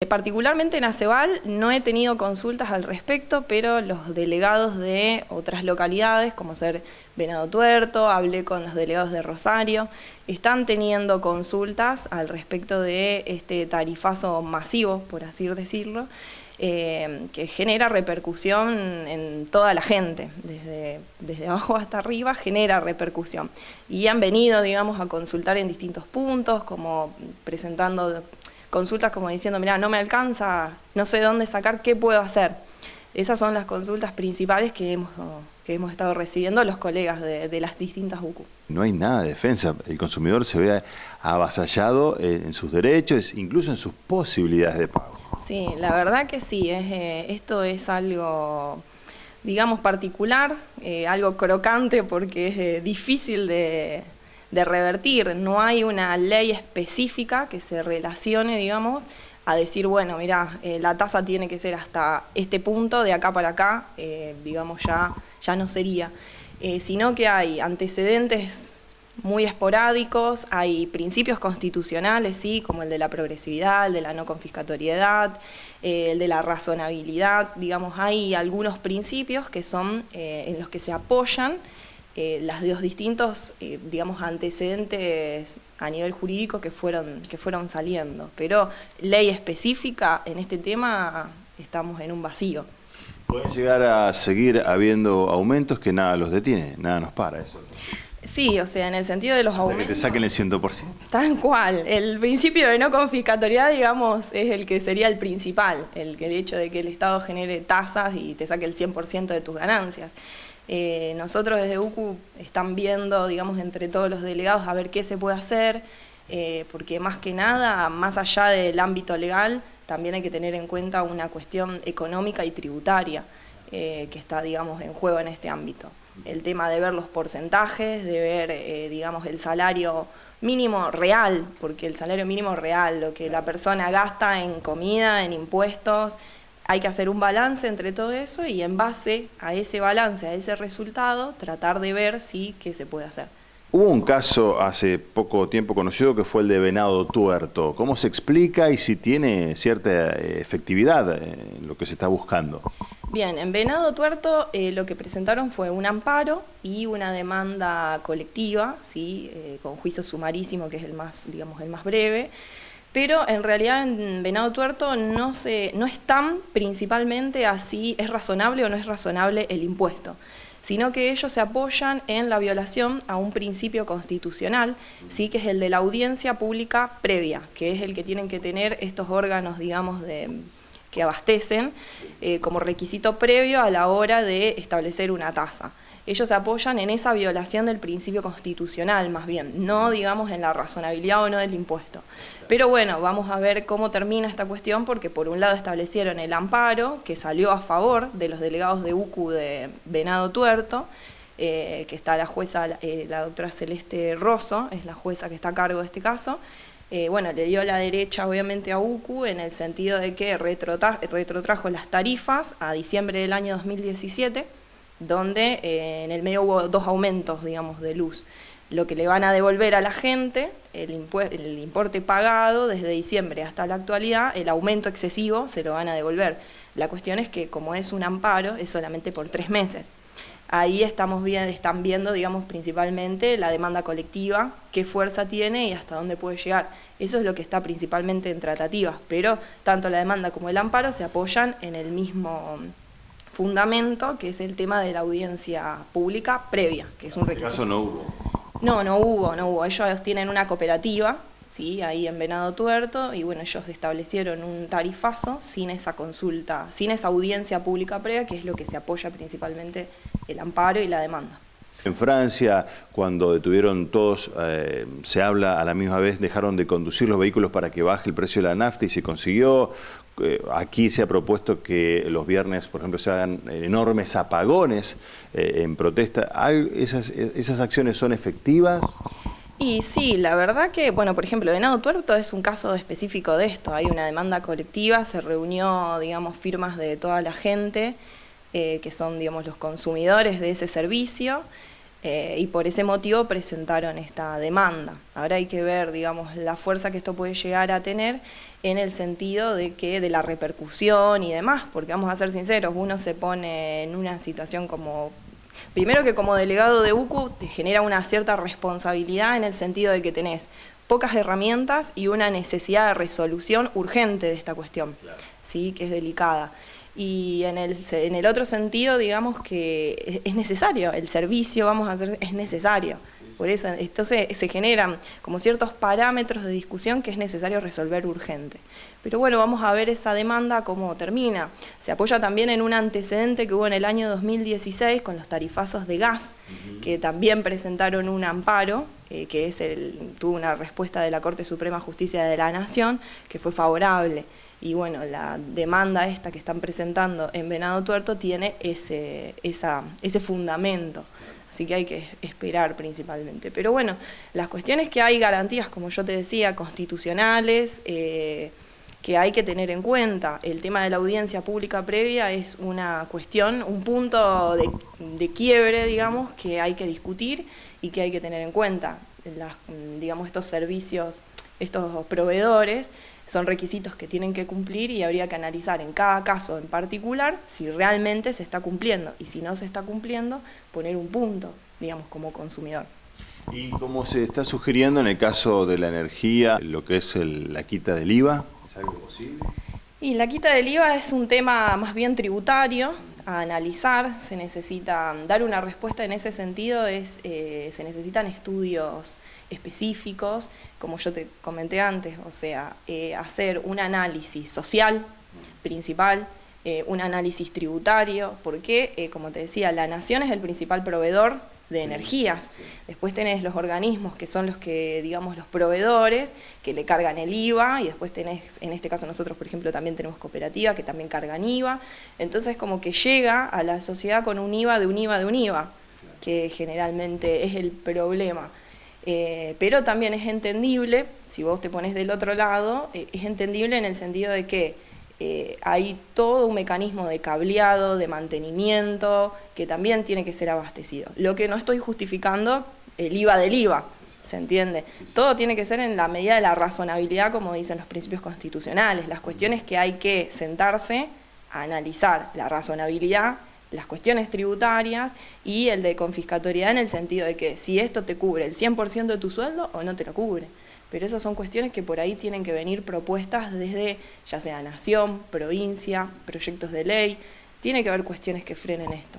Particularmente en Aceval no he tenido consultas al respecto, pero los delegados de otras localidades, como ser Venado Tuerto, hablé con los delegados de Rosario, están teniendo consultas al respecto de este tarifazo masivo, por así decirlo, que genera repercusión en toda la gente, desde abajo hasta arriba genera repercusión. Y han venido, digamos, a consultar en distintos puntos, como presentando consultas como diciendo, mirá, no me alcanza, no sé dónde sacar, ¿qué puedo hacer? Esas son las consultas principales que hemos estado recibiendo los colegas de las distintas UCU. No hay nada de defensa, el consumidor se ve avasallado en sus derechos, incluso en sus posibilidades de pago. Sí, la verdad que sí, esto es algo, digamos, particular, algo crocante porque es difícil de revertir. No hay una ley específica que se relacione, digamos, a decir, bueno, mirá, la tasa tiene que ser hasta este punto, de acá para acá, digamos, ya no sería. Sino que hay antecedentes muy esporádicos, hay principios constitucionales, sí, como el de la progresividad, el de la no confiscatoriedad, el de la razonabilidad, digamos, hay algunos principios que son en los que se apoyan los distintos, digamos, antecedentes a nivel jurídico que fueron saliendo. Pero ley específica en este tema estamos en un vacío. Pueden llegar a seguir habiendo aumentos que nada los detiene, nada nos para eso. Sí, o sea, en el sentido de los aumentos... Que te saquen el 100%. Tal cual. El principio de no confiscatoriedad, digamos, es el que sería el principal, el hecho de que el Estado genere tasas y te saque el 100% de tus ganancias. Nosotros desde UCU están viendo, digamos, entre todos los delegados a ver qué se puede hacer, porque más que nada, más allá del ámbito legal, también hay que tener en cuenta una cuestión económica y tributaria que está, digamos, en juego en este ámbito. El tema de ver los porcentajes, de ver, digamos, el salario mínimo real, porque el salario mínimo real, lo que la persona gasta en comida, en impuestos, hay que hacer un balance entre todo eso y en base a ese balance, a ese resultado, tratar de ver qué se puede hacer. Hubo un caso hace poco tiempo conocido que fue el de Venado Tuerto. ¿Cómo se explica y si tiene cierta efectividad en lo que se está buscando? Bien, en Venado Tuerto lo que presentaron fue un amparo y una demanda colectiva, ¿sí? Con juicio sumarísimo, que es el más, digamos, el más breve. Pero en realidad en Venado Tuerto no es tan principalmente así, es razonable o no es razonable el impuesto, sino que ellos se apoyan en la violación a un principio constitucional, sí, que es el de la audiencia pública previa, que es el que tienen que tener estos órganos, digamos, que abastecen como requisito previo a la hora de establecer una tasa. Ellos se apoyan en esa violación del principio constitucional, más bien, no, digamos, en la razonabilidad o no del impuesto. Pero bueno, vamos a ver cómo termina esta cuestión, porque por un lado establecieron el amparo, que salió a favor de los delegados de UCU de Venado Tuerto, que está la jueza, la doctora Celeste Rosso, es la jueza que está a cargo de este caso. Bueno, le dio la derecha obviamente a UCU en el sentido de que retrotrajo las tarifas a diciembre del año 2017, donde en el medio hubo 2 aumentos, digamos, de luz. Lo que le van a devolver a la gente, el importe pagado desde diciembre hasta la actualidad, el aumento excesivo se lo van a devolver. La cuestión es que como es un amparo, es solamente por 3 meses. Ahí están viendo, digamos, principalmente la demanda colectiva, qué fuerza tiene y hasta dónde puede llegar. Eso es lo que está principalmente en tratativas, pero tanto la demanda como el amparo se apoyan en el mismo fundamento, que es el tema de la audiencia pública previa, que es un requisito. ¿En este caso no hubo? No hubo. Ellos tienen una cooperativa, ¿sí? Ahí en Venado Tuerto, y bueno, ellos establecieron un tarifazo sin esa consulta, sin esa audiencia pública previa, que es lo que se apoya principalmente el amparo y la demanda. En Francia, cuando detuvieron todos, se habla a la misma vez, dejaron de conducir los vehículos para que baje el precio de la nafta y se consiguió. Aquí se ha propuesto que los viernes, por ejemplo, se hagan enormes apagones en protesta. ¿Esas acciones son efectivas? Y sí, la verdad que, bueno, por ejemplo, Venado Tuerto es un caso específico de esto. Hay una demanda colectiva, se reunió, digamos, firmas de toda la gente, que son, digamos, los consumidores de ese servicio. Y por ese motivo presentaron esta demanda. Ahora hay que ver, digamos, la fuerza que esto puede llegar a tener en el sentido de la repercusión y demás, porque vamos a ser sinceros, uno se pone en una situación como, primero que como delegado de UCU te genera una cierta responsabilidad en el sentido de que tenés pocas herramientas y una necesidad de resolución urgente de esta cuestión, claro, ¿sí? Que es delicada. Y en el otro sentido, digamos que es necesario, el servicio, vamos a hacer, es necesario. Por eso, entonces se generan como ciertos parámetros de discusión que es necesario resolver urgente. Pero bueno, vamos a ver esa demanda cómo termina. Se apoya también en un antecedente que hubo en el año 2016 con los tarifazos de gas, que también presentaron un amparo, que tuvo una respuesta de la Corte Suprema de Justicia de la Nación, que fue favorable. Y bueno, la demanda esta que están presentando en Venado Tuerto tiene ese fundamento. Así que hay que esperar principalmente. Pero bueno, las cuestiones que hay garantías, como yo te decía, constitucionales, que hay que tener en cuenta. El tema de la audiencia pública previa es una cuestión, un punto de quiebre, digamos, que hay que discutir y que hay que tener en cuenta. Digamos, estos servicios, estos proveedores, son requisitos que tienen que cumplir y habría que analizar en cada caso en particular si realmente se está cumpliendo y si no se está cumpliendo, poner un punto, digamos, como consumidor. Y como se está sugiriendo en el caso de la energía, lo que es la quita del IVA, ¿es algo posible? Y la quita del IVA es un tema más bien tributario a analizar, se necesita dar una respuesta en ese sentido, se necesitan estudios específicos, como yo te comenté antes, o sea, hacer un análisis social principal, un análisis tributario, porque, como te decía, la nación es el principal proveedor de energías. Después tenés los organismos que son los que, digamos, los proveedores, que le cargan el IVA, y después tenés, en este caso nosotros, por ejemplo, también tenemos cooperativas que también cargan IVA. Entonces, como que llega a la sociedad con un IVA, que generalmente es el problema. Pero también es entendible, si vos te pones del otro lado, es entendible en el sentido de que hay todo un mecanismo de cableado, de mantenimiento, que también tiene que ser abastecido. Lo que no estoy justificando, el IVA del IVA, ¿se entiende? Todo tiene que ser en la medida de la razonabilidad, como dicen los principios constitucionales. Las cuestiones que hay que sentarse a analizar, la razonabilidad, las cuestiones tributarias y el de confiscatoriedad en el sentido de que si esto te cubre el 100% de tu sueldo o no te lo cubre. Pero esas son cuestiones que por ahí tienen que venir propuestas desde, ya sea nación, provincia, proyectos de ley. Tiene que haber cuestiones que frenen esto.